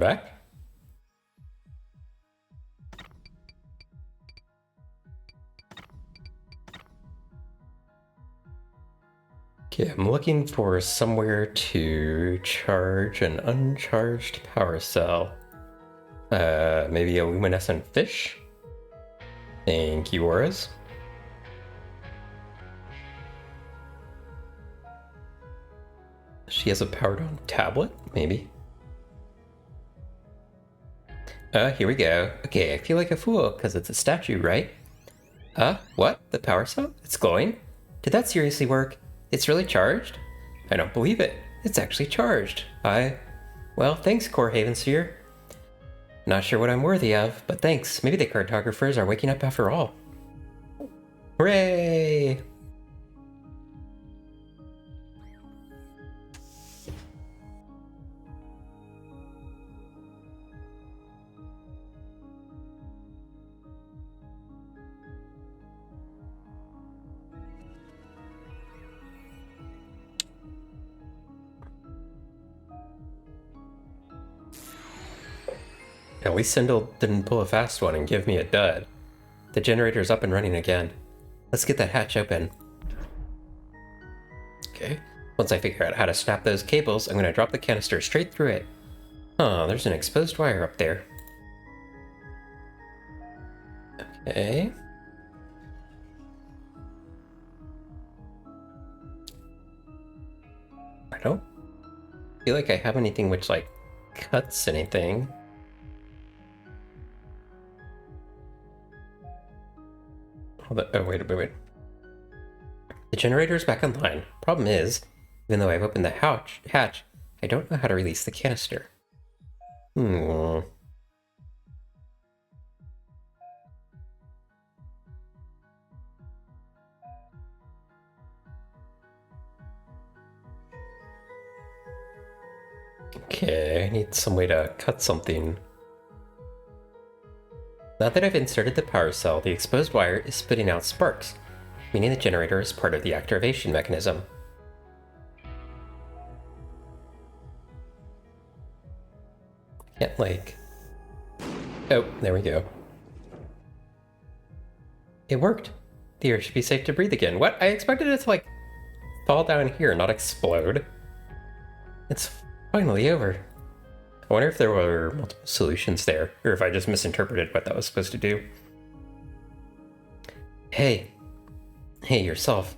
back. Okay, I'm looking for somewhere to charge an uncharged power cell. Maybe a luminescent fish? Thank you, Auras. She has a powered on tablet, maybe. Here we go. Okay, I feel like a fool, because it's a statue, right? What? The power cell? It's glowing? Did that seriously work? It's really charged? I don't believe it. It's actually charged. Well, thanks, Core Havensphere. Not sure what I'm worthy of, but thanks. Maybe the cartographers are waking up after all. Hooray! At least Sindel didn't pull a fast one and give me a dud. The generator's up and running again. Let's get that hatch open. Okay. Once I figure out how to snap those cables, I'm gonna drop the canister straight through it. Oh, there's an exposed wire up there. Okay. I don't feel like I have anything which, like, cuts anything. Oh, wait. The generator's back online. Problem is, even though I've opened the hatch, I don't know how to release the canister. Okay, I need some way to cut something. Now that I've inserted the power cell, the exposed wire is spitting out sparks, meaning the generator is part of the activation mechanism. Can't, like... Oh, there we go. It worked. The air should be safe to breathe again. What? I expected it to, like, fall down here, not explode. It's finally over. I wonder if there were multiple solutions there, or if I just misinterpreted what that was supposed to do. Hey, yourself.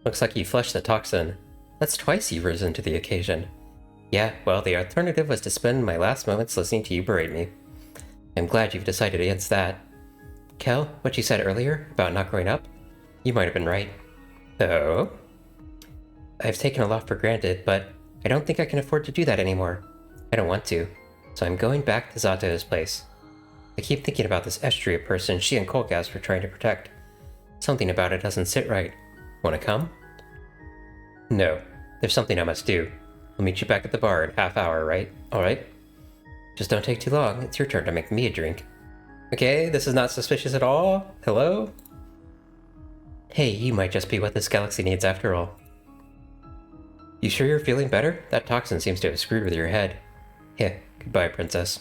Looks like you flushed the toxin. That's twice you've risen to the occasion. Yeah, well, the alternative was to spend my last moments listening to you berate me. I'm glad you've decided against that. Kel, what you said earlier about not growing up? You might have been right. Oh? I've taken a lot for granted, but I don't think I can afford to do that anymore. I don't want to, so I'm going back to Zato's place. I keep thinking about this Estria person she and Kolgaz were trying to protect. Something about it doesn't sit right. Wanna come? No, there's something I must do. I'll meet you back at the bar in half hour, right? Alright? Just don't take too long, it's your turn to make me a drink. Okay, this is not suspicious at all. Hello? Hey, you might just be what this galaxy needs after all. You sure you're feeling better? That toxin seems to have screwed with your head. Yeah, goodbye, princess.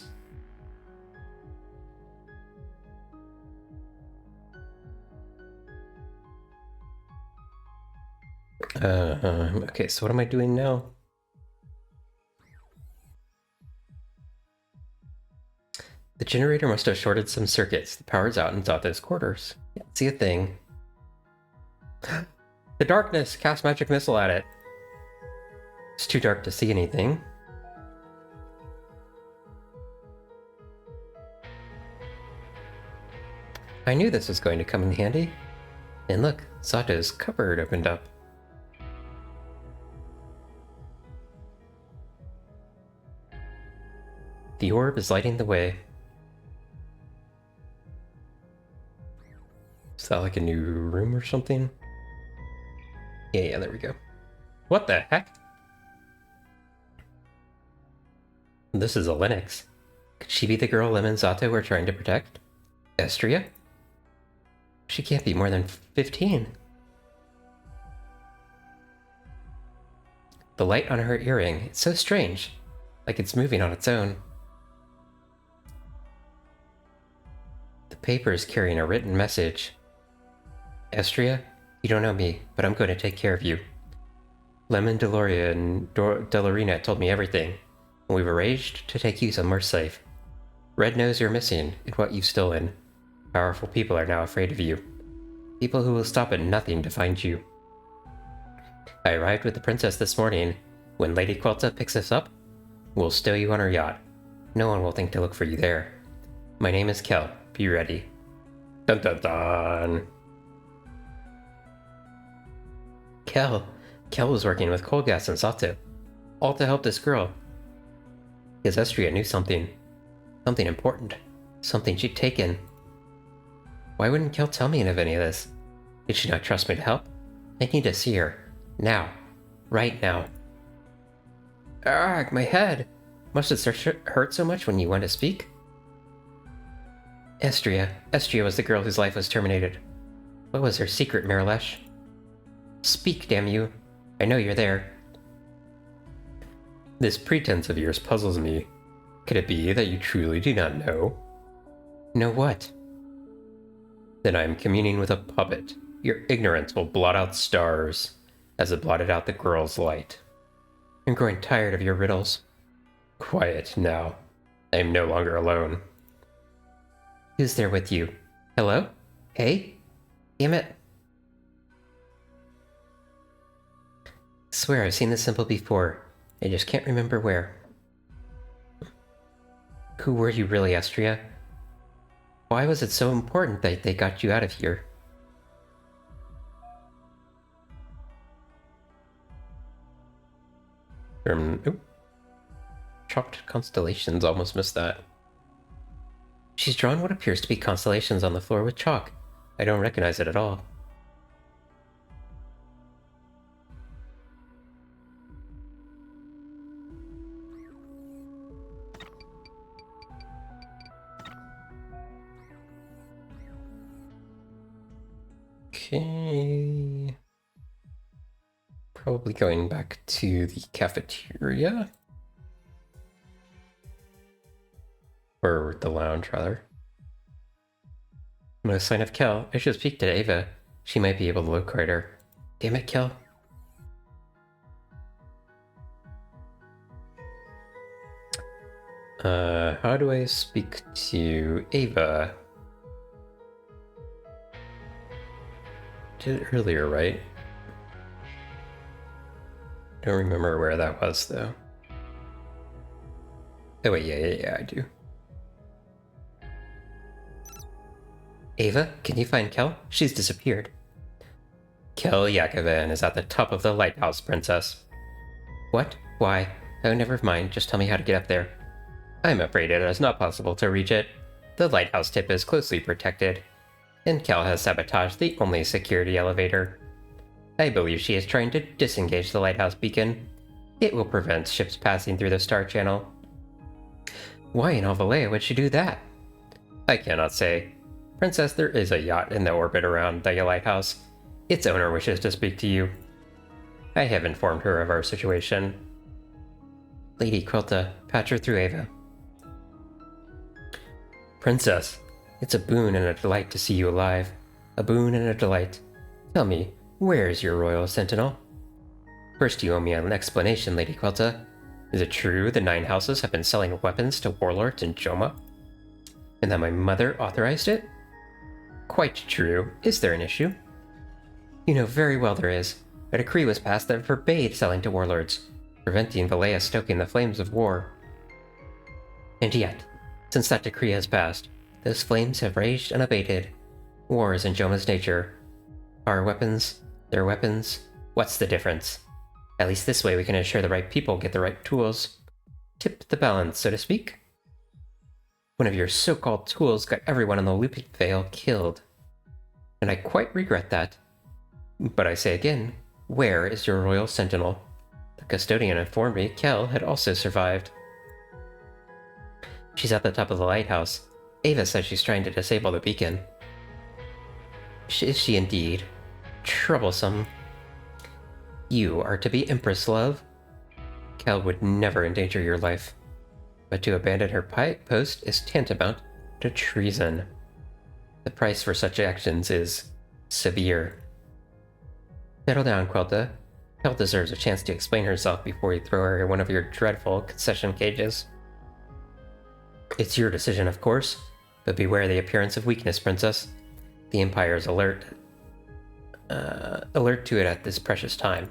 Okay, so what am I doing now? The generator must have shorted some circuits. The power's out in Zato's quarters. Can't see a thing. The darkness! Cast magic missile at it. It's too dark to see anything. I knew this was going to come in handy. And look, Zato's cupboard opened up. The orb is lighting the way. Is that like a new room or something? Yeah, there we go. What the heck? This is a Linux. Could she be the girl Lemon and Zato were trying to protect? Estria? She can't be more than 15. The light on her earring, it's so strange. Like it's moving on its own. paper is carrying a written message. Estria, you don't know me, but I'm going to take care of you. Lemon, Deloria, and Delorina told me everything, and we've arranged to take you somewhere safe. Red knows you're missing and what you've stolen. Powerful people are now afraid of you. People who will stop at nothing to find you. I arrived with the princess this morning. When Lady Quelta picks us up, we'll stow you on her yacht. No one will think to look for you there. My name is Kel. Be ready. Dun dun dun! Kel was working with Colgas and Sato, all to help this girl. Because Estria knew something important, something she'd taken. Why wouldn't Kel tell me of any of this? Did she not trust me to help? I need to see her. Now. Right now. Argh, my head! Must it hurt so much when you want to speak? Estria was the girl whose life was terminated. What was her secret, Marilesh? Speak, damn you. I know you're there. This pretense of yours puzzles me. Could it be that you truly do not know? Know what? Then I am communing with a puppet. Your ignorance will blot out stars, as it blotted out the girl's light. I'm growing tired of your riddles. Quiet now. I am no longer alone. Who's there with you? Hello? Hey? Damn it. Swear I've seen this symbol before. I just can't remember where. Who were you really, Estria? Why was it so important that they got you out of here? Chalked constellations, almost missed that. She's drawn what appears to be constellations on the floor with chalk. I don't recognize it at all. Okay. Probably going back to the cafeteria. Or the lounge, rather. No sign of Kel. I should speak to Ava. She might be able to locate her. Damn it, Kel. How do I speak to Ava? Did it earlier, right? Don't remember where that was, though. Oh wait, yeah, I do. Ava, can you find Kel? She's disappeared. Kel Yakoven is at the top of the lighthouse, princess. What? Why? Oh, never mind. Just tell me how to get up there. I'm afraid it is not possible to reach it. The lighthouse tip is closely protected, and Kel has sabotaged the only security elevator. I believe she is trying to disengage the lighthouse beacon. It will prevent ships passing through the star channel. Why in Alvalea would she do that? I cannot say. Princess, there is a yacht in the orbit around the lighthouse. Its owner wishes to speak to you. I have informed her of our situation. Lady Quelta, patch her through Ava. Princess, it's a boon and a delight to see you alive. A boon and a delight. Tell me, where is your royal sentinel? First you owe me an explanation, Lady Quelta. Is it true the 9 houses have been selling weapons to warlords in Joma? And that my mother authorized it? Quite true. Is there an issue? You know very well there is. A decree was passed that forbade selling to warlords, preventing Valea stoking the flames of war. And yet, since that decree has passed, those flames have raged unabated. War is in Joma's nature. Our weapons, their weapons, what's the difference? At least this way we can ensure the right people get the right tools. Tip the balance, so to speak. One of your so-called tools got everyone in the Looping Vale killed. And I quite regret that. But I say again, where is your royal sentinel? The custodian informed me Kel had also survived. She's at the top of the lighthouse. Ava says she's trying to disable the beacon. Is she indeed? Troublesome. You are to be Empress, love. Kel would never endanger your life. But to abandon her post is tantamount to treason. The price for such actions is severe. Settle down, Quelta. Kel deserves a chance to explain herself before you throw her in one of your dreadful concession cages. It's your decision, of course, but beware the appearance of weakness, Princess. The Empire is alert to it at this perilous time.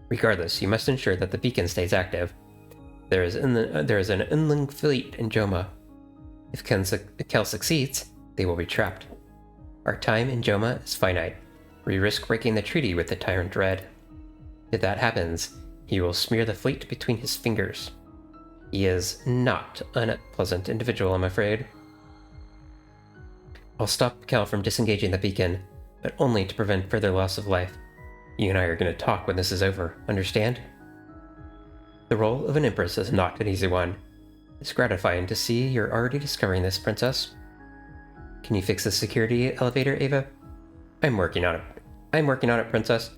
Regardless, you must ensure that the beacon stays active. There is an inland fleet in Joma. If Kel succeeds, they will be trapped. Our time in Joma is finite. We risk breaking the treaty with the Tyrant Dread. If that happens, he will smear the fleet between his fingers. He is not an unpleasant individual, I'm afraid. I'll stop Kel from disengaging the beacon, but only to prevent further loss of life. You and I are going to talk when this is over, understand? The role of an empress is not an easy one. It's gratifying to see you're already discovering this, Princess. Can you fix the security elevator, Ava? I'm working on it, Princess.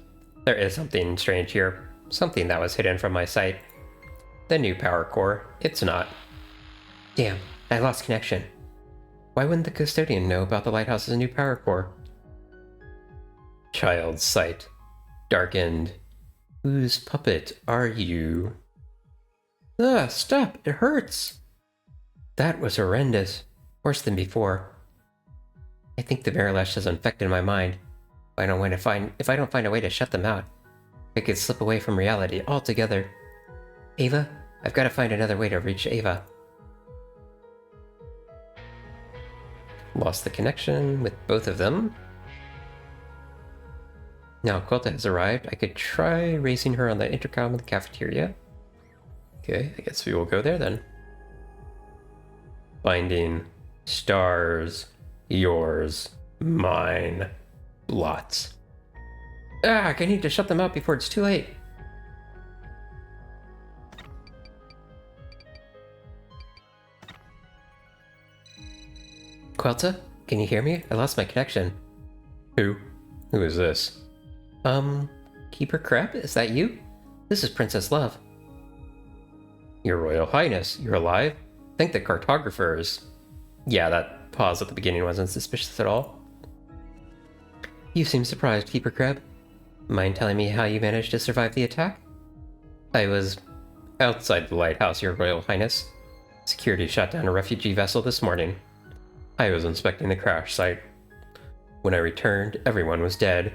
There is something strange here. Something that was hidden from my sight. The new power core. It's not. Damn, I lost connection. Why wouldn't the custodian know about the lighthouse's new power core? Child's sight. Darkened. Whose puppet are you? Ah, stop! It hurts! That was horrendous. Worse than before. I think the Marilesh has infected my mind. If I don't find a way to shut them out, I could slip away from reality altogether. Ava, I've got to find another way to reach Ava. Lost the connection with both of them. Now Quelta has arrived. I could try raising her on the intercom in the cafeteria. Okay, I guess we will go there then. Finding stars, yours, mine, lots. Ah, I need to shut them out before it's too late. Quelta, can you hear me? I lost my connection. Who? Who is this? Keeper Crab, is that you? This is Princess Love. Your Royal Highness, you're alive? Thank the cartographers. Yeah, that pause at the beginning wasn't suspicious at all. You seem surprised, Keeper Crab. Mind telling me how you managed to survive the attack? I was outside the lighthouse, Your Royal Highness. Security shot down a refugee vessel this morning. I was inspecting the crash site. When I returned, everyone was dead.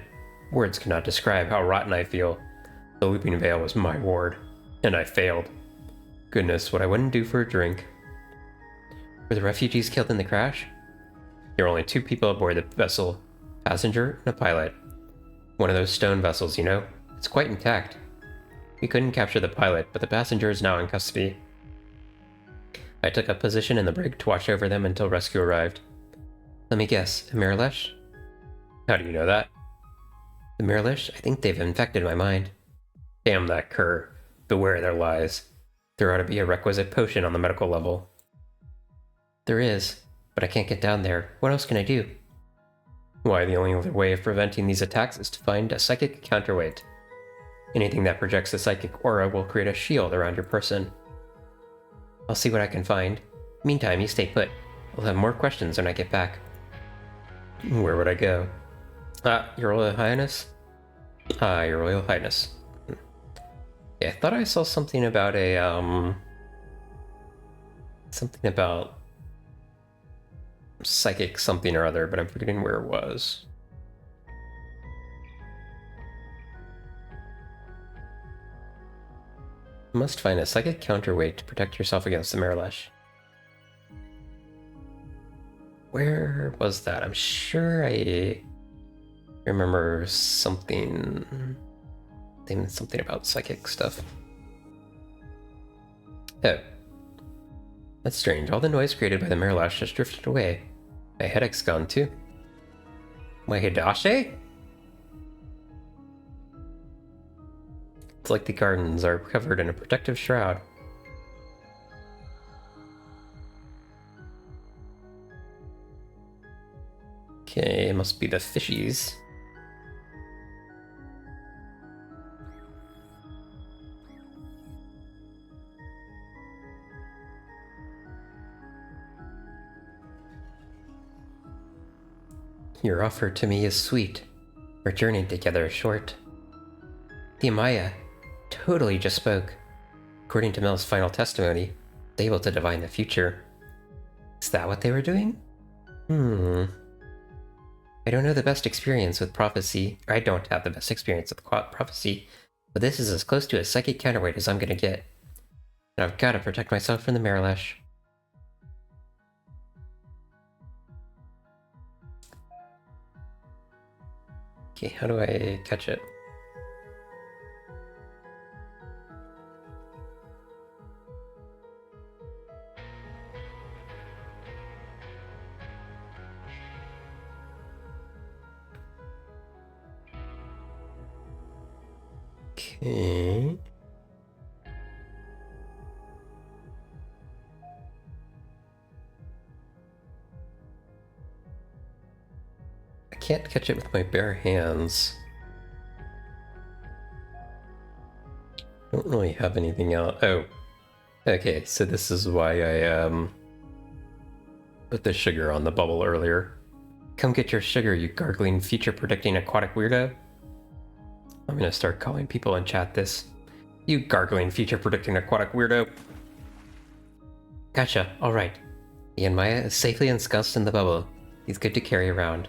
Words cannot describe how rotten I feel. The Looping Veil was my ward, and I failed. Goodness, what I wouldn't do for a drink. Were the refugees killed in the crash? There were only 2 people aboard the vessel, passenger and a pilot. One of those stone vessels, you know. It's quite intact. We couldn't capture the pilot, but the passenger is now in custody. I took up position in the brig to watch over them until rescue arrived. Let me guess, a Marilesh? How do you know that? The Marilesh, I think they've infected my mind. Damn that cur. Beware their lies. There ought to be a requisite potion on the medical level. There is, but I can't get down there. What else can I do? Why, the only other way of preventing these attacks is to find a psychic counterweight. Anything that projects a psychic aura will create a shield around your person. I'll see what I can find. Meantime, you stay put. I'll have more questions when I get back. Where would I go? Your Royal Highness? Your Royal Highness. Yeah, I thought I saw something about a, something about psychic something or other, but I'm forgetting where it was. Must find a psychic counterweight to protect yourself against the Marilesh. Where was that? I'm sure I remember something about psychic stuff. Oh. That's strange. All the noise created by the Marilesh just drifted away. My headache's gone too. My Hidashi? It's like the gardens are covered in a protective shroud. Okay, it must be the fishies. Your offer to me is sweet. Our journey together is short. The Amaya totally just spoke. According to Mel's final testimony, able to divine the future. Is that what they were doing? I don't know the best experience with prophecy, or I don't have the best experience with prophecy, but this is as close to a psychic counterweight as I'm gonna get. And I've gotta protect myself from the Marilash. Okay, how do I catch it? Okay. I can't catch it with my bare hands. I don't really have anything else. Oh. Okay, so this is why I put the sugar on the bubble earlier. Come get your sugar, you gargling, future-predicting aquatic weirdo. I'm gonna start calling people in chat this. You gargling, future-predicting aquatic weirdo. Gotcha, alright. The Maya is safely ensconced in the bubble. He's good to carry around.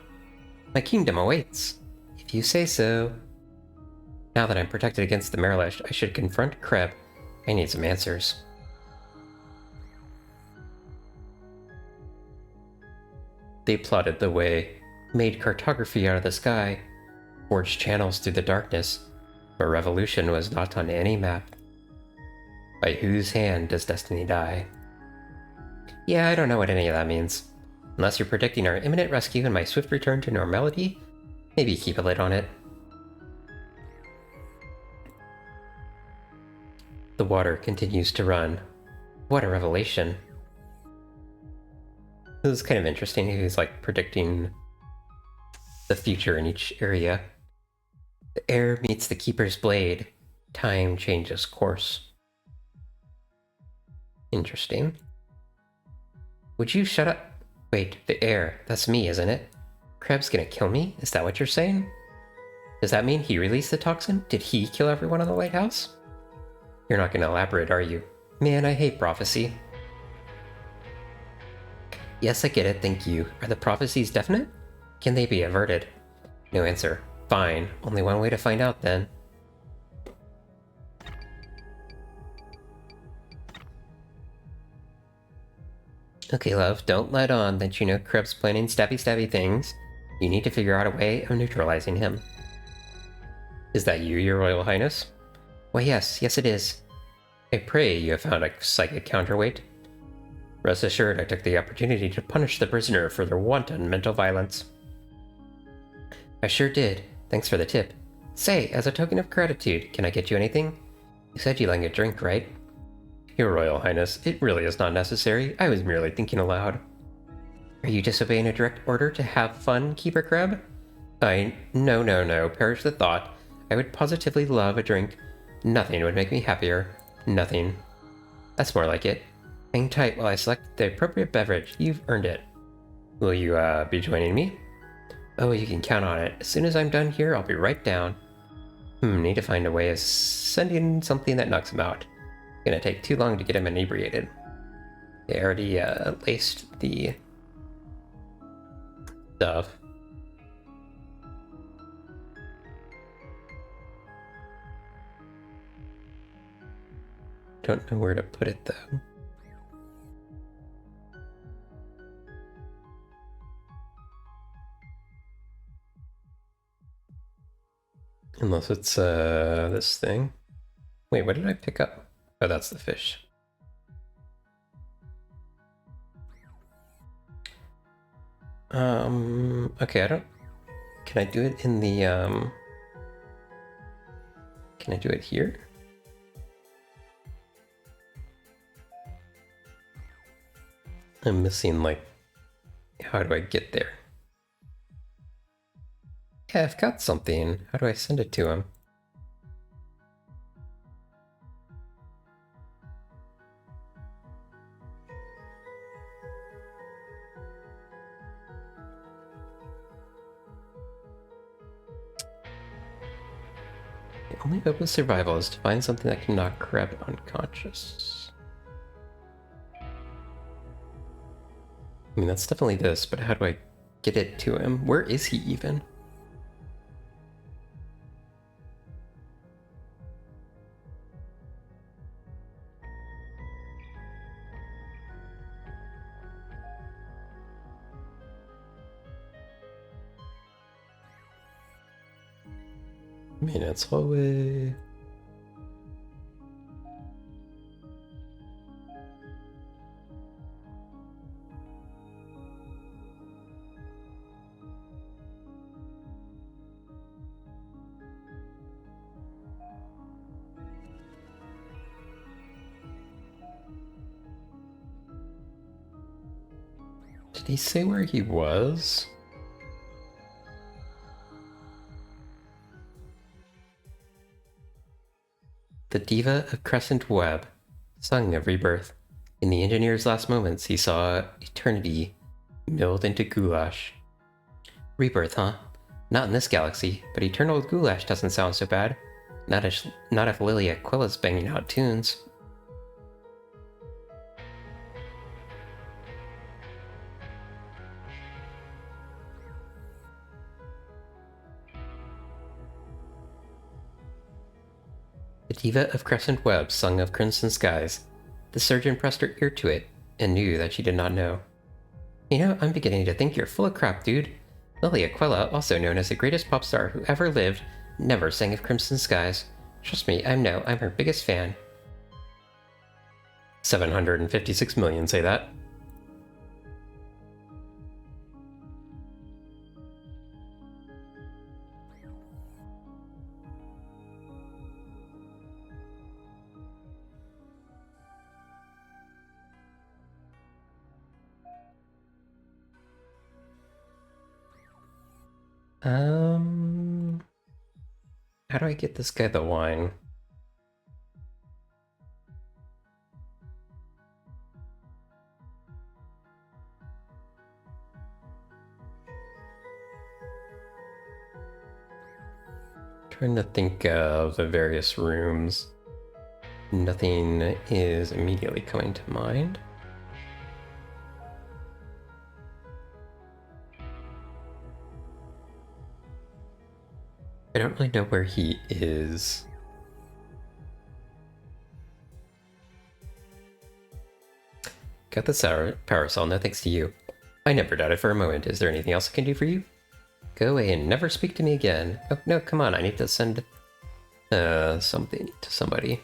My kingdom awaits. If you say so. Now that I'm protected against the Marilash, I should confront Kreb. I need some answers. They plotted the way, made cartography out of the sky, forged channels through the darkness, but revolution was not on any map. By whose hand does destiny die? Yeah, I don't know what any of that means. Unless you're predicting our imminent rescue and my swift return to normality, maybe keep a lid on it. The water continues to run. What a revelation. This is kind of interesting. He's like predicting the future in each area. The air meets the keeper's blade. Time changes course. Interesting. Would you shut up? Wait, the air. That's me, isn't it? Kreb's gonna kill me? Is that what you're saying? Does that mean he released the toxin? Did he kill everyone in the lighthouse? You're not gonna elaborate, are you? Man, I hate prophecy. Yes, I get it, thank you. Are the prophecies definite? Can they be averted? No answer. Fine. Only one way to find out, then. Okay, love, don't let on that you know Krebs planning stabby things. You need to figure out a way of neutralizing him. Is that you, your Royal Highness? Why, yes it is. I pray you have found a psychic counterweight. Rest assured, I took the opportunity to punish the prisoner for their wanton mental violence. I sure did. Thanks for the tip. Say, as a token of gratitude, can I get you anything? You said you like a drink, right? Your Royal Highness, it really is not necessary. I was merely thinking aloud. Are you disobeying a direct order to have fun, Keeper Crab? No, perish the thought. I would positively love a drink. Nothing would make me happier. Nothing. That's more like it. Hang tight while I select the appropriate beverage. You've earned it. Will you, be joining me? Oh, you can count on it. As soon as I'm done here, I'll be right down. Need to find a way of sending something that knocks him out. Gonna take too long to get him inebriated. They already, laced the stuff. Don't know where to put it, though. Unless it's, this thing. Wait, what did I pick up? Oh, that's the fish. Okay, I don't... Can I do it in the, Can I do it here? I'm missing, like... How do I get there? Yeah, I've got something. How do I send it to him? Only hope of survival is to find something that can knock Kreb unconscious. I mean, that's definitely this, but how do I get it to him? Where is he even? Minutes away. Did he say where he was? The Diva of Crescent Web, sung of rebirth. In the engineer's last moments, he saw eternity milled into goulash. Rebirth, huh? Not in this galaxy, but eternal goulash doesn't sound so bad. Not if Lily Aquila's banging out tunes. The Diva of Crescent Web sung of crimson skies. The surgeon pressed her ear to it, and knew that she did not know. You know, I'm beginning to think you're full of crap, dude. Lily Aquila, also known as the greatest pop star who ever lived, never sang of crimson skies. Trust me, I'm her biggest fan. 756 million say that. How do I get this guy the wine? Trying to think of the various rooms. Nothing is immediately coming to mind. I don't really know where he is. Got the power cell, no thanks to you. I never doubted for a moment. Is there anything else I can do for you? Go away and never speak to me again. Oh, no, come on, I need to send something to somebody.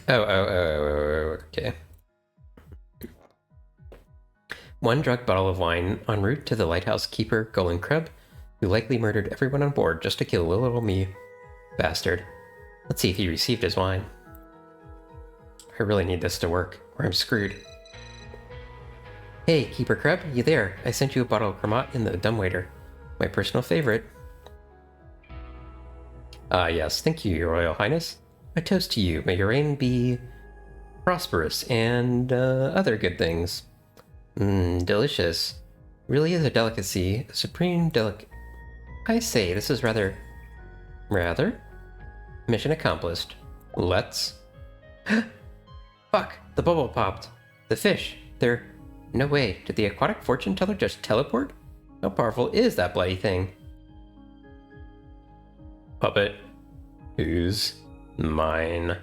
Oh, okay. One drugged bottle of wine en route to the lighthouse keeper, Golan Kreb, who likely murdered everyone on board just to kill little me. Bastard. Let's see if he received his wine. I really need this to work, or I'm screwed. Hey, Keeper Kreb, you there? I sent you a bottle of Kramat in the dumbwaiter. My personal favorite. Ah, yes, thank you, Your Royal Highness. A toast to you. May your reign be prosperous and other good things. Delicious. Really is a delicacy. A supreme I say, this is rather... Mission accomplished. Let's... Fuck! The bubble popped. The fish. They're... No way. Did the aquatic fortune teller just teleport? How powerful is that bloody thing? Puppet. Who's mine?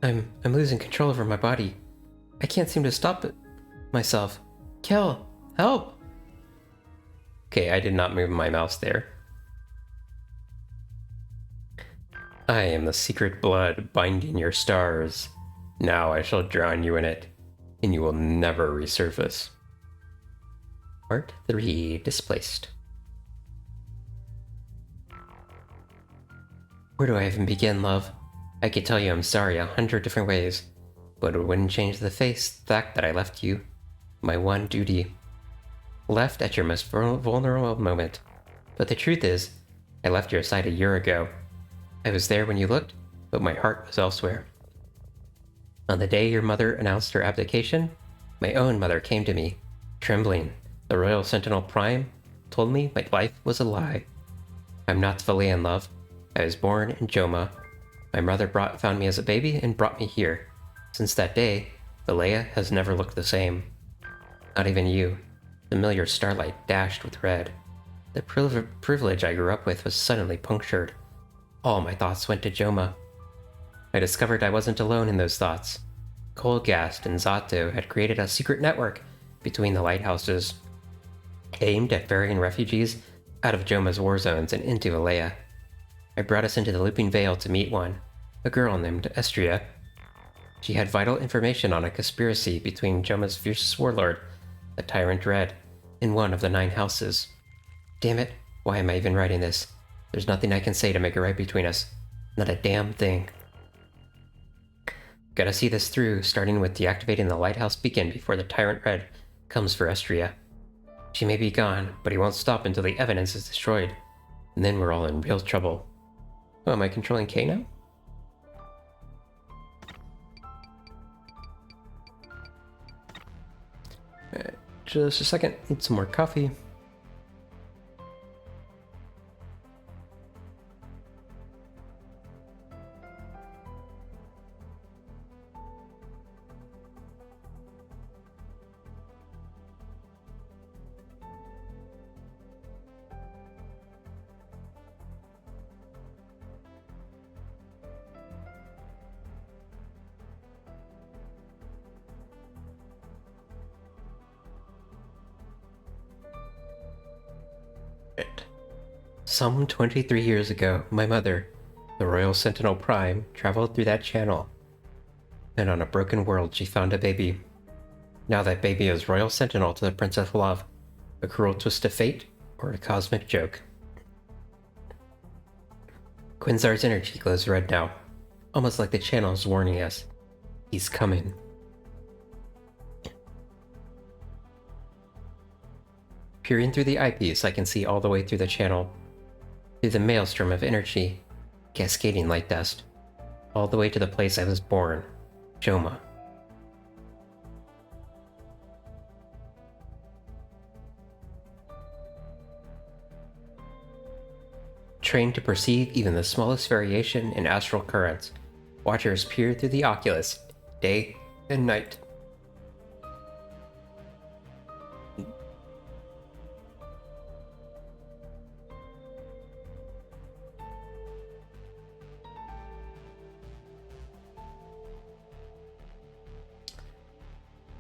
I'm losing control over my body. I can't seem to stop it myself. Kel, help! Okay, I did not move my mouse there. I am the secret blood binding your stars. Now I shall drown you in it, and you will never resurface. Part 3, Displaced. Where do I even begin, love? I could tell you I'm sorry 100 different ways, but it wouldn't change the fact that I left you. My one duty. Left at your most vulnerable moment. But the truth is, I left your side a year ago. I was there when you looked, but my heart was elsewhere. On the day your mother announced her abdication, my own mother came to me, trembling. The Royal Sentinel Prime told me my life was a lie. I'm not Valéan, love. I was born in Joma. My mother found me as a baby and brought me here. Since that day, Valea has never looked the same. Not even you. Familiar starlight dashed with red. The privilege I grew up with was suddenly punctured. All my thoughts went to Joma. I discovered I wasn't alone in those thoughts. Coldgast and Zato had created a secret network between the lighthouses, aimed at ferrying refugees out of Joma's war zones and into Valea. I brought us into the Looping Vale to meet one, a girl named Estria. She had vital information on a conspiracy between Joma's fiercest warlord, the Tyrant Red, and one of the 9 houses. Damn it, why am I even writing this? There's nothing I can say to make it right between us. Not a damn thing. Gotta see this through, starting with deactivating the lighthouse beacon before the Tyrant Red comes for Estria. She may be gone, but he won't stop until the evidence is destroyed. And then we're all in real trouble. Oh, am I controlling K now? Just a second, need some more coffee. Some 23 years ago, my mother, the Royal Sentinel Prime, traveled through that channel. And on a broken world, she found a baby. Now that baby is Royal Sentinel to the Princess Love. A cruel twist of fate, or a cosmic joke. Quinzar's energy glows red now, almost like the channel is warning us. He's coming. Peering through the eyepiece, I can see all the way through the channel. Through the maelstrom of energy, cascading light dust, all the way to the place I was born, Joma. Trained to perceive even the smallest variation in astral currents, watchers peer through the oculus, day and night.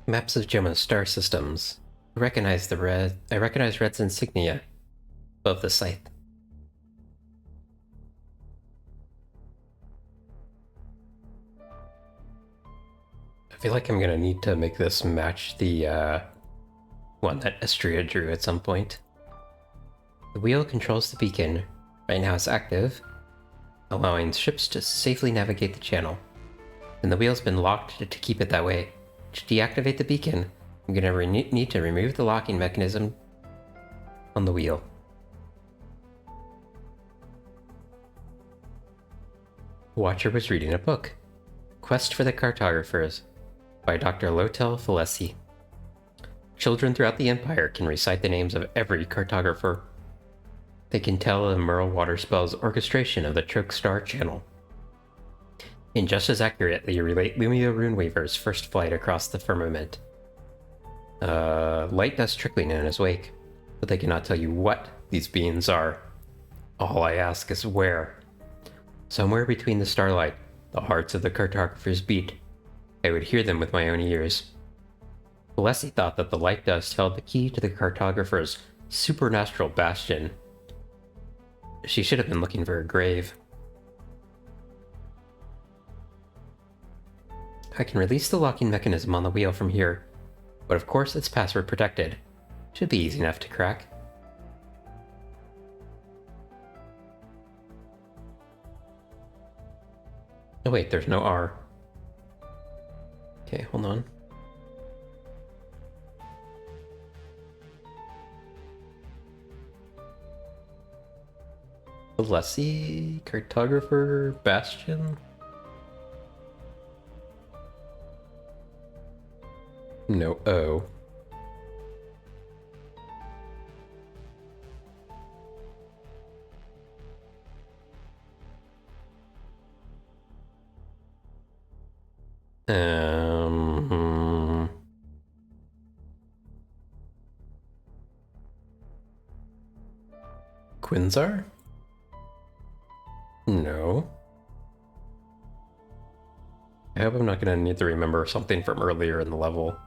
Maps of Joma's star systems. I recognize Red's insignia above the scythe. I feel like I'm gonna need to make this match the one that Estria drew at some point. The wheel controls the beacon. Right now it's active, allowing ships to safely navigate the channel. And the wheel's been locked to keep it that way. To deactivate the beacon, I'm gonna need to remove the locking mechanism on the wheel. The Watcher was reading a book, Quest for the Cartographers, by Dr. Lotel Falesi. Children throughout the Empire can recite the names of every cartographer. They can tell the Merle Waterspell's orchestration of the Choke Star Channel, and just as accurately relate Lumia Runeweaver's first flight across the firmament. Light dust trickling in his wake, but they cannot tell you what these beings are. All I ask is where. Somewhere between the starlight, the hearts of the cartographers beat. I would hear them with my own ears. Falesi thought that the light dust held the key to the cartographer's supernatural bastion. She should have been looking for a grave. I can release the locking mechanism on the wheel from here, but of course it's password protected. Should be easy enough to crack. Oh wait, there's no R. Okay, hold on. Falesi, cartographer, bastion. No O. Quinzar? No. I hope I'm not gonna need to remember something from earlier in the level.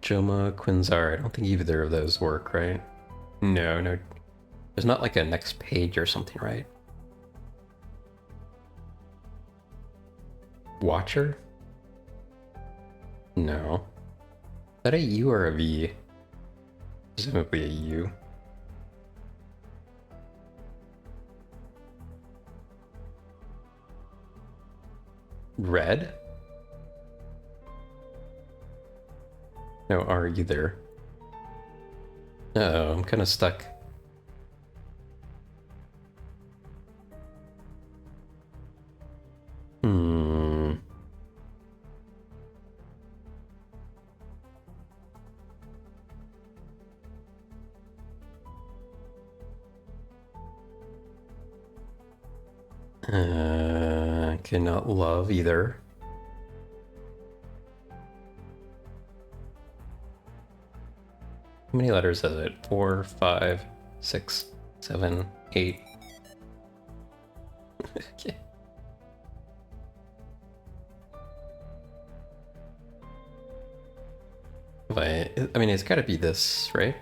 Joma, Quinzar, I don't think either of those work, right? No. There's not like a next page or something, right? Watcher? No. Is that a U or a V? Presumably a U. Red? No R either. Uh-oh, I'm kind of stuck. Cannot love either. How many letters is it? 4, 5, 6, 7, 8. Okay. I mean, it's gotta be this, right?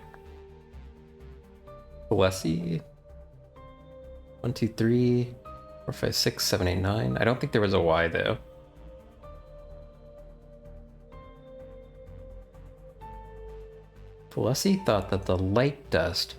Alessi? 1, 2, 3, 4, 5, 6, 7, 8, 9. I don't think there was a Y though. Alessi thought that the light dust.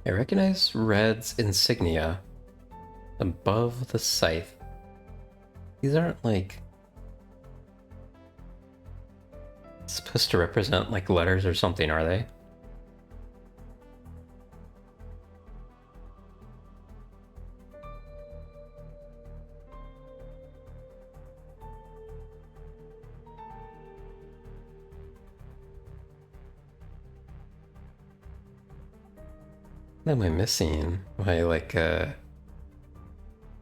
I recognize Red's insignia above the scythe. These aren't like supposed to represent like letters or something, are they? What am I missing? Am I like am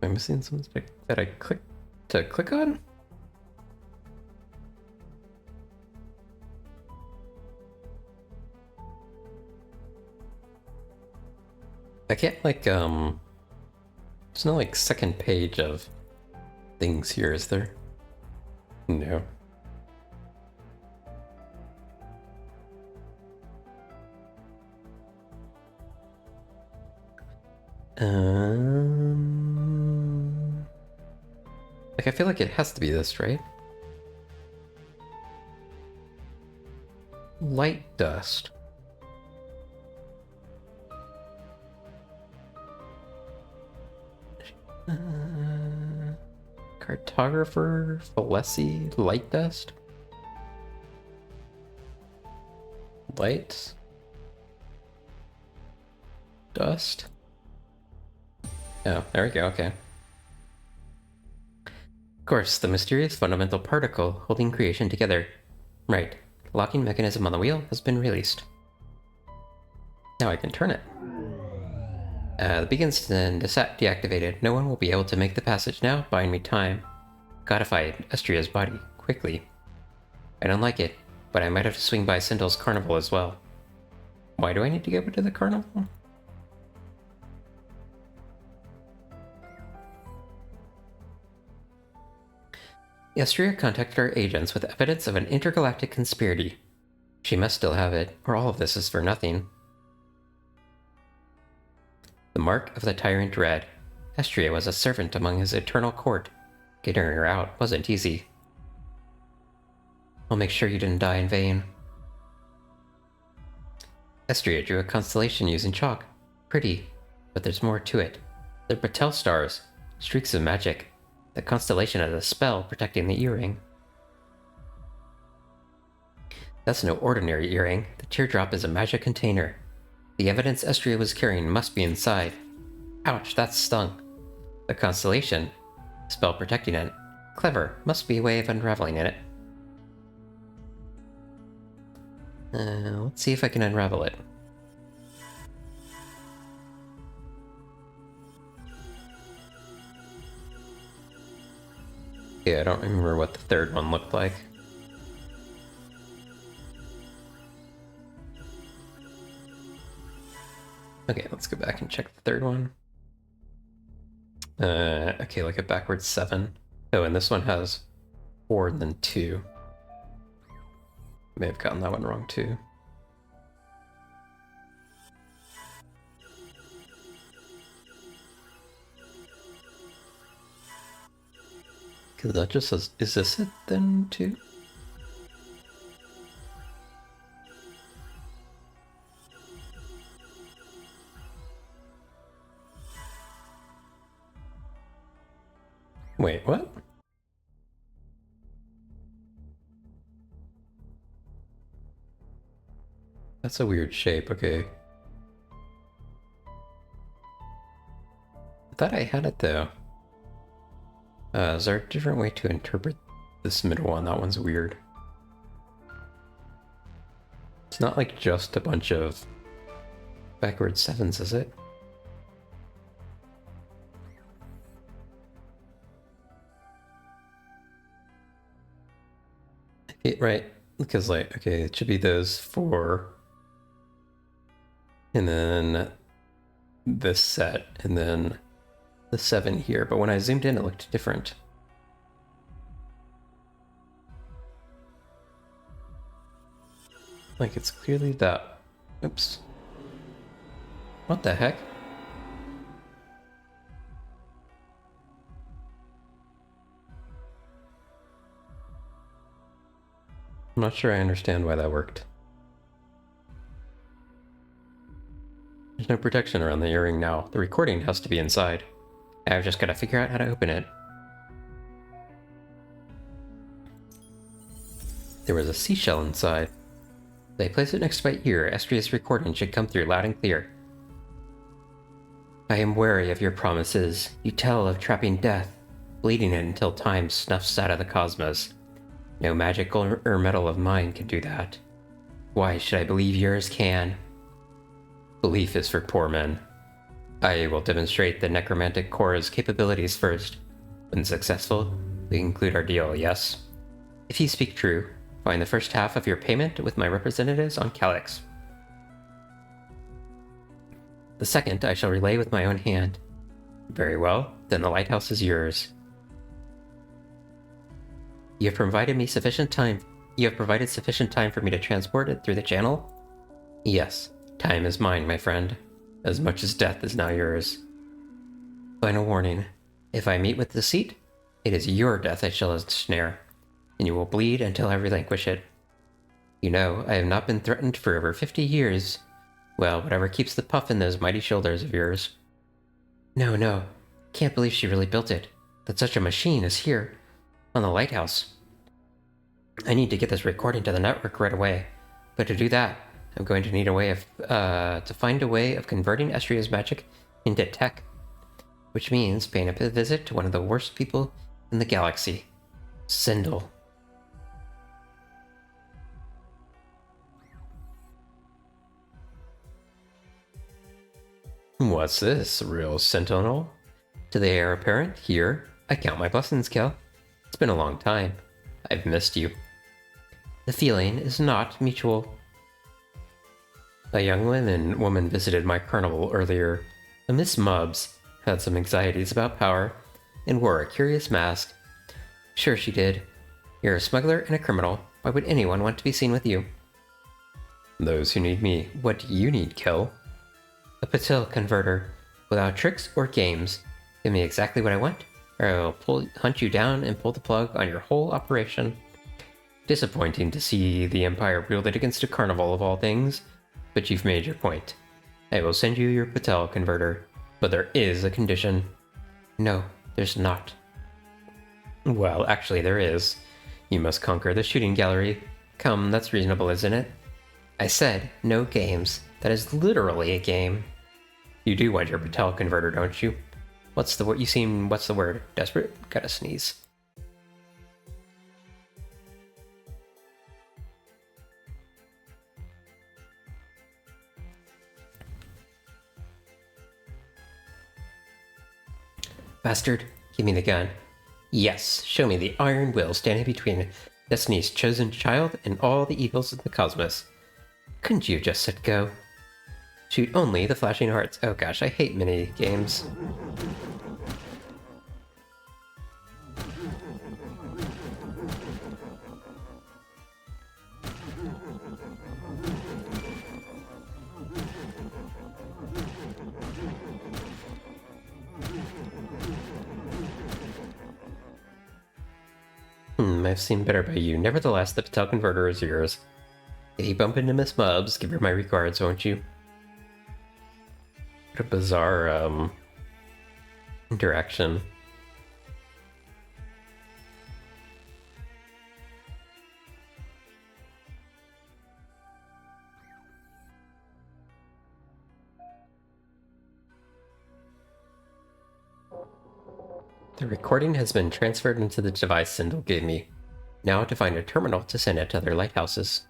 I missing something that I clicked to click on? I can't like there's no like second page of things here, is there? No. Like I feel like it has to be this, right? Light dust. Cartographer, Alessi, light dust? Light? Dust? Oh, there we go, okay. Of course, the mysterious fundamental particle holding creation together. Right. Locking mechanism on the wheel has been released. Now I can turn it. The beacon's deactivated. No one will be able to make the passage now. Buying me time. Codified Estria's body. Quickly. I don't like it, but I might have to swing by Sindel's carnival as well. Why do I need to go to the carnival? Yestria contacted our agents with evidence of an intergalactic conspiracy. She must still have it, or all of this is for nothing. The mark of the tyrant read, Estria was a servant among his eternal court. Getting her out wasn't easy. I'll make sure you didn't die in vain. Estria drew a constellation using chalk. Pretty, but there's more to it. They're Batel stars, streaks of magic. The constellation has a spell protecting the earring. That's no ordinary earring. The teardrop is a magic container. The evidence Estria was carrying must be inside. Ouch, that stung. The constellation, spell protecting it. Clever, must be a way of unraveling it. Let's see if I can unravel it. Yeah, I don't remember what the third one looked like. Okay, let's go back and check the third one. Okay, like a backwards 7. Oh, and this one has 4 and then 2. May have gotten that one wrong too. Because that just says, is this it then too? Wait, what? That's a weird shape, okay. I thought I had it though. Is there a different way to interpret this middle one? That one's weird. It's not like just a bunch of backward 7s, is it? Right, because like, okay, it should be those 4. And then this set, and then the 7 here. But when I zoomed in, it looked different. Like, it's clearly that. Oops. What the heck? I'm not sure I understand why that worked. There's no protection around the earring now. The recording has to be inside. I've just got to figure out how to open it. There was a seashell inside. If I place it next to my ear, Estria's recording should come through loud and clear. I am wary of your promises. You tell of trapping death, bleeding it until time snuffs out of the cosmos. No magic or metal of mine can do that. Why should I believe yours can? Belief is for poor men. I will demonstrate the necromantic core's capabilities first. When successful, we conclude our deal, yes? If you speak true, find the first half of your payment with my representatives on Calyx. The second I shall relay with my own hand. Very well, then the lighthouse is yours. You have provided sufficient time for me to transport it through the channel? Yes, time is mine, my friend. As much as death is now yours. Final warning. If I meet with deceit, it is your death I shall ensnare, and you will bleed until I relinquish it. You know, I have not been threatened for over 50 years. Well, whatever keeps the puff in those mighty shoulders of yours. No. Can't believe she really built it. That such a machine is here. On the lighthouse. I need to get this recording to the network right away. But to do that, I'm going to need a way of, to find a way of converting Estria's magic into tech. Which means paying a visit to one of the worst people in the galaxy. Sindel. What's this, real sentinel? To the heir apparent, here, I count my blessings, Kel. It's been a long time. I've missed you. The feeling is not mutual. A young woman visited my carnival earlier. A Miss Mubbs had some anxieties about power and wore a curious mask. Sure she did. You're a smuggler and a criminal. Why would anyone want to be seen with you? Those who need me. What do you need, Kel? A patil converter. Without tricks or games. Give me exactly what I want, or I will hunt you down and pull the plug on your whole operation. Disappointing to see the Empire wield it against a carnival of all things, but you've made your point. I will send you your patil converter, but there is a condition. No, there's not. Well, actually there is. You must conquer the shooting gallery. Come, that's reasonable, isn't it? I said, no games. That is literally a game. You do want your patil converter, don't you? What's the word? What's the word? Desperate? Gotta sneeze. Bastard, give me the gun. Yes, show me the iron will standing between Destiny's chosen child and all the evils of the cosmos. Couldn't you just said go? Shoot only the flashing hearts. Oh gosh, I hate mini games. I've seen better by you. Nevertheless, the patil converter is yours. If you bump into Miss Mubs, give her my regards, won't you? What a bizarre, interaction. The recording has been transferred into the device Sindel gave me. Now to find a terminal to send it to other lighthouses.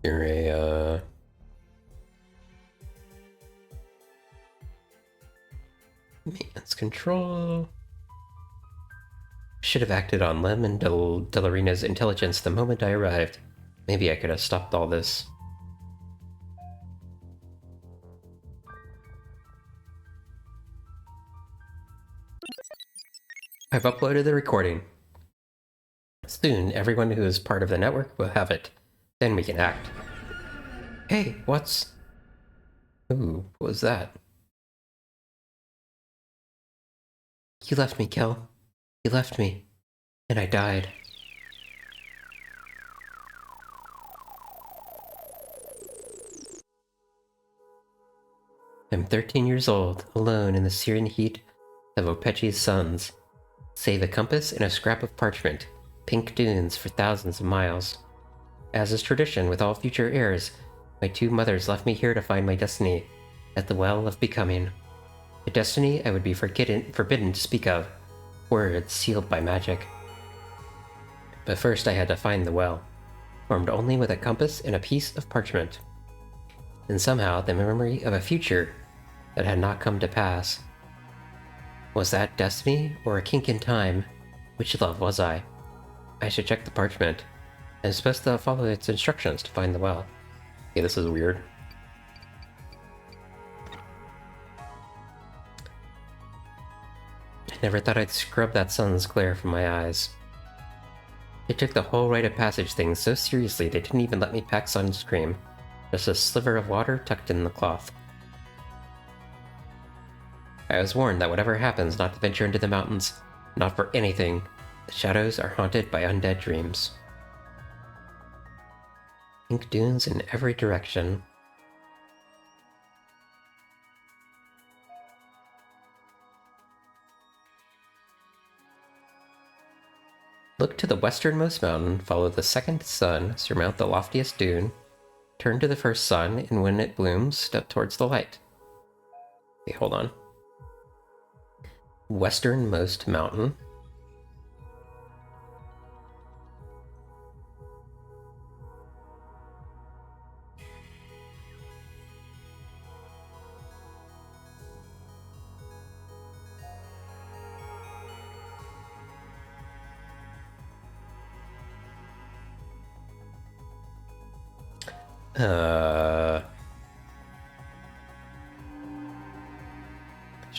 You're a, maintenance control. Should have acted on Lem and Delarina's intelligence the moment I arrived. Maybe I could have stopped all this. I've uploaded the recording. Soon, everyone who is part of the network will have it. Then we can act. Hey, what's... Ooh, what was that? You left me, Kel. You left me. And I died. I'm 13 years old, alone in the searing heat of Opechi's suns. Save a compass and a scrap of parchment. Pink dunes for thousands of miles. As is tradition with all future heirs, my two mothers left me here to find my destiny, at the well of becoming. A destiny I would be forbidden to speak of, words sealed by magic. But first I had to find the well, formed only with a compass and a piece of parchment. And somehow the memory of a future that had not come to pass. Was that destiny or a kink in time? Which love was I? I should check the parchment. I'm supposed to follow its instructions to find the well. Okay, this is weird. I never thought I'd scrub that sun's glare from my eyes. They took the whole rite of passage thing so seriously they didn't even let me pack sunscreen. Just a sliver of water tucked in the cloth. I was warned that whatever happens not to venture into the mountains, not for anything. The shadows are haunted by undead dreams. Pink dunes in every direction. Look to the westernmost mountain, follow the second sun, surmount the loftiest dune, turn to the first sun, and when it blooms, step towards the light. Okay, hold on. Westernmost mountain.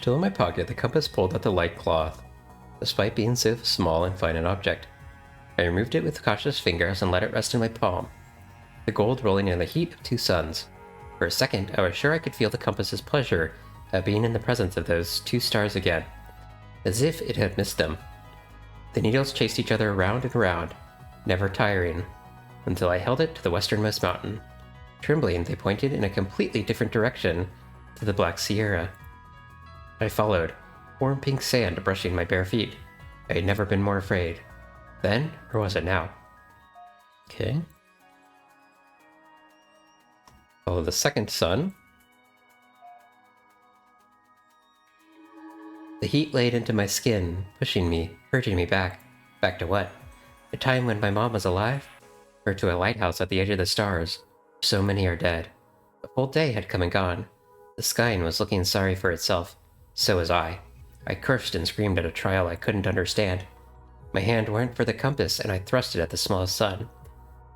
Still in my pocket, the compass pulled out the light cloth. Despite being so small and fine an object, I removed it with cautious fingers and let it rest in my palm, the gold rolling in the heat of 2 suns. For a second, I was sure I could feel the compass's pleasure at being in the presence of those 2 stars again, as if it had missed them. The needles chased each other round and round, never tiring, until I held it to the westernmost mountain. Trembling, they pointed in a completely different direction to the Black Sierra. I followed, warm pink sand brushing my bare feet. I had never been more afraid. Then, or was it now? Okay. Follow the second sun. The heat laid into my skin, pushing me, urging me back. Back to what? A time when my mom was alive? Or to a lighthouse at the edge of the stars? So many are dead. The whole day had come and gone. The sky was looking sorry for itself. So was I. I cursed and screamed at a trial I couldn't understand. My hand went for the compass and I thrust it at the smallest sun.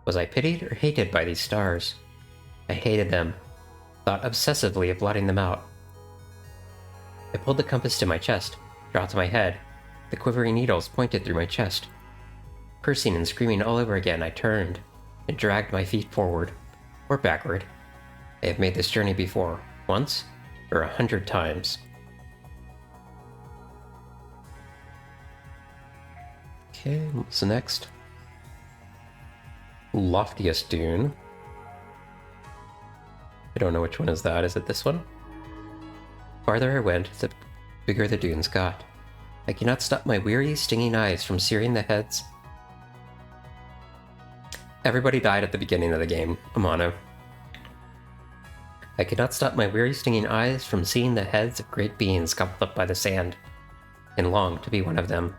Was I pitied or hated by these stars? I hated them, thought obsessively of blotting them out. I pulled the compass to my chest, dropped my head. The quivering needles pointed through my chest. Cursing and screaming all over again, I turned and dragged my feet forward, or backward. I have made this journey before, once, or 100 times. Okay, what's the next? Loftiest dune. I don't know which one is that. Is it this one? Farther I went, the bigger the dunes got. I cannot stop my weary, stinging eyes from searing the heads. Everybody died at the beginning of the game, Amano. I could not stop my weary, stinging eyes from seeing the heads of great beings gobbled up by the sand, and longed to be one of them.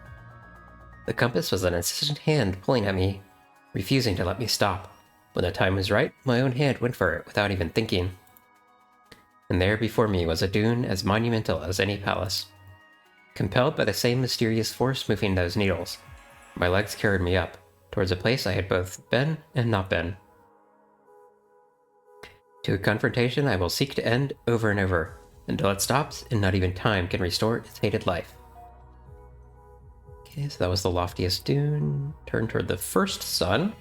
The compass was an insistent hand pulling at me, refusing to let me stop. When the time was right, my own hand went for it without even thinking. And there before me was a dune as monumental as any palace. Compelled by the same mysterious force moving those needles, my legs carried me up, towards a place I had both been and not been. To a confrontation I will seek to end over and over, until it stops and not even time can restore its hated life. Okay, so that was the loftiest dune. Turn toward the first sun.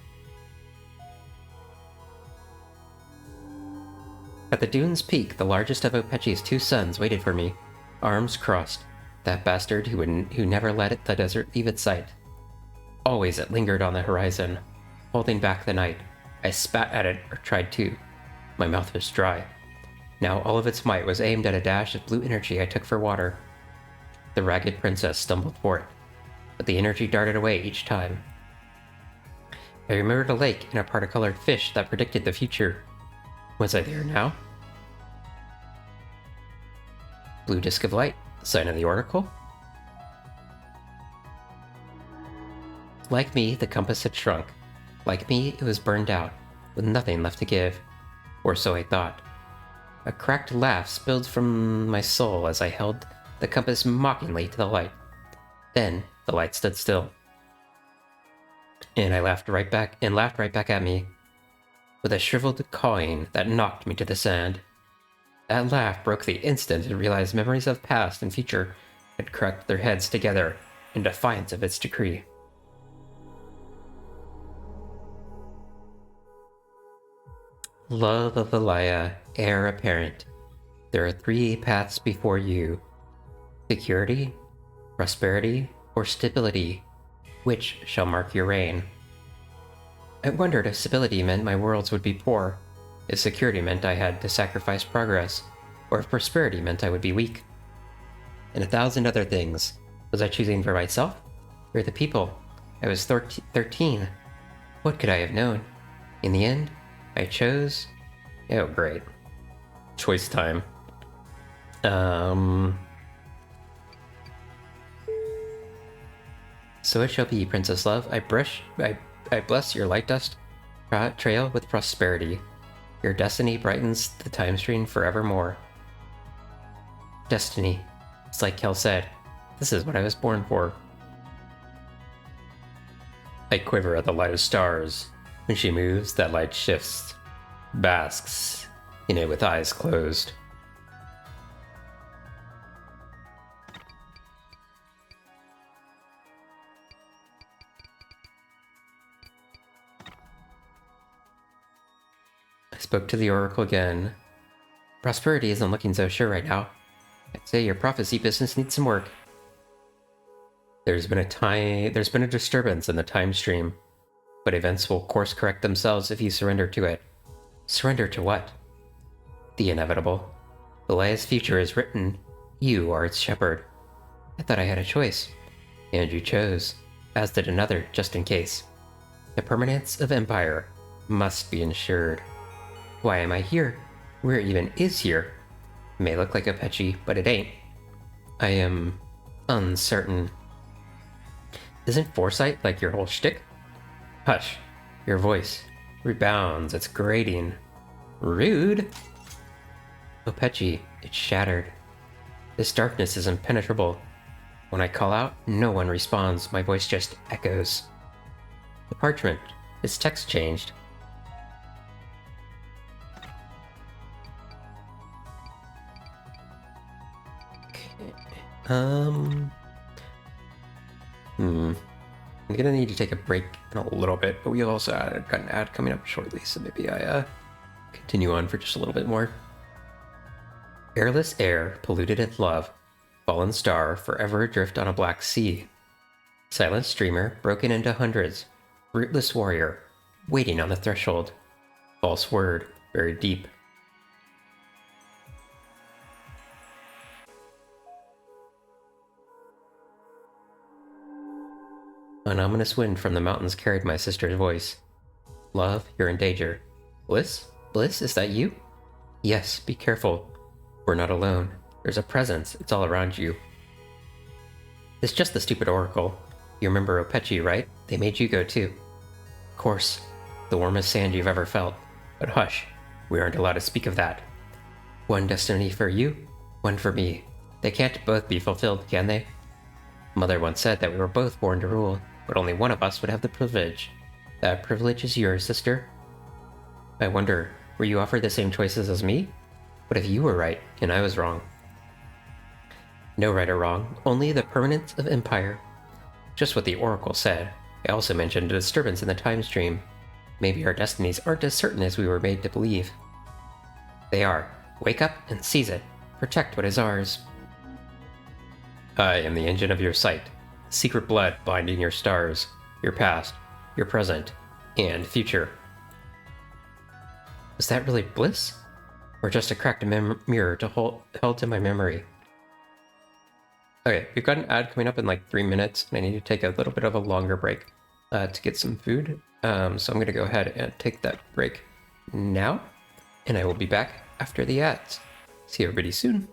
At the dune's peak, the largest of Opechi's 2 suns waited for me, arms crossed. That bastard who never let the desert leave its sight. Always it lingered on the horizon, holding back the night. I spat at it, or tried to. My mouth was dry. Now all of its might was aimed at a dash of blue energy I took for water. The ragged princess stumbled for it, but the energy darted away each time. I remembered a lake and a particolored fish that predicted the future. Was I there now? Blue disk of light, sign of the oracle? Like me, the compass had shrunk. Like me, it was burned out, with nothing left to give. Or so I thought. A cracked laugh spilled from my soul as I held the compass mockingly to the light. Then the light stood still. And I laughed right back at me, with a shriveled cawing that knocked me to the sand. That laugh broke the instant I realized memories of past and future had cracked their heads together in defiance of its decree. Love of Elia, heir apparent. There are 3 paths before you. Security, prosperity, or stability. Which shall mark your reign? I wondered if stability meant my worlds would be poor, if security meant I had to sacrifice progress, or if prosperity meant I would be weak. And 1,000 other things. Was I choosing for myself, or the people? I was 13. What could I have known? In the end, I chose... Oh, great. Choice time. So it shall be, Princess Love. I bless your light dust trail with prosperity. Your destiny brightens the time stream forevermore. Destiny. It's like Kel said. This is what I was born for. I quiver at the light of stars. When she moves, that light shifts, basks in it with eyes closed. I spoke to the Oracle again. Prosperity isn't looking so sure right now. I'd say your prophecy business needs some work. There's been a disturbance in the time stream, but events will course correct themselves if you surrender to it. Surrender to what? The inevitable. Elias' future is written. You are its shepherd. I thought I had a choice. And you chose, as did another, just in case. The permanence of Empire must be ensured. Why am I here? Where even is here? It may look like a Apache, but it ain't. I am uncertain. Isn't foresight like your whole shtick? Hush. Your voice rebounds. It's grating. Rude. Opechi, it's shattered. This darkness is impenetrable. When I call out, no one responds. My voice just echoes. The parchment. Its text changed. Okay. I'm gonna need to take a break in a little bit, but we also got an ad coming up shortly, so maybe I continue on for just a little bit more. Airless air, polluted at love, fallen star, forever adrift on a black sea. Silent streamer, broken into hundreds, rootless warrior, waiting on the threshold. False word, buried deep. An ominous wind from the mountains carried my sister's voice. Love, you're in danger. Bliss? Bliss, is that you? Yes, be careful. We're not alone. There's a presence, it's all around you. It's just the stupid oracle. You remember Opechi, right? They made you go too. Of course, the warmest sand you've ever felt. But hush, we aren't allowed to speak of that. One destiny for you, one for me. They can't both be fulfilled, can they? Mother once said that we were both born to rule, but only one of us would have the privilege. That privilege is yours, sister. I wonder, were you offered the same choices as me? What if you were right, and I was wrong? No right or wrong, only the permanence of Empire. Just what the Oracle said. I also mentioned a disturbance in the time stream. Maybe our destinies aren't as certain as we were made to believe. They are. Wake up and seize it. Protect what is ours. I am the engine of your sight. Secret blood binding your stars, your past, your present, and future. Was that really bliss? Or just a cracked mirror held to my memory? Okay, we've got an ad coming up in like 3 minutes, and I need to take a little bit of a longer break to get some food. So I'm going to go ahead and take that break now, and I will be back after the ads. See everybody soon.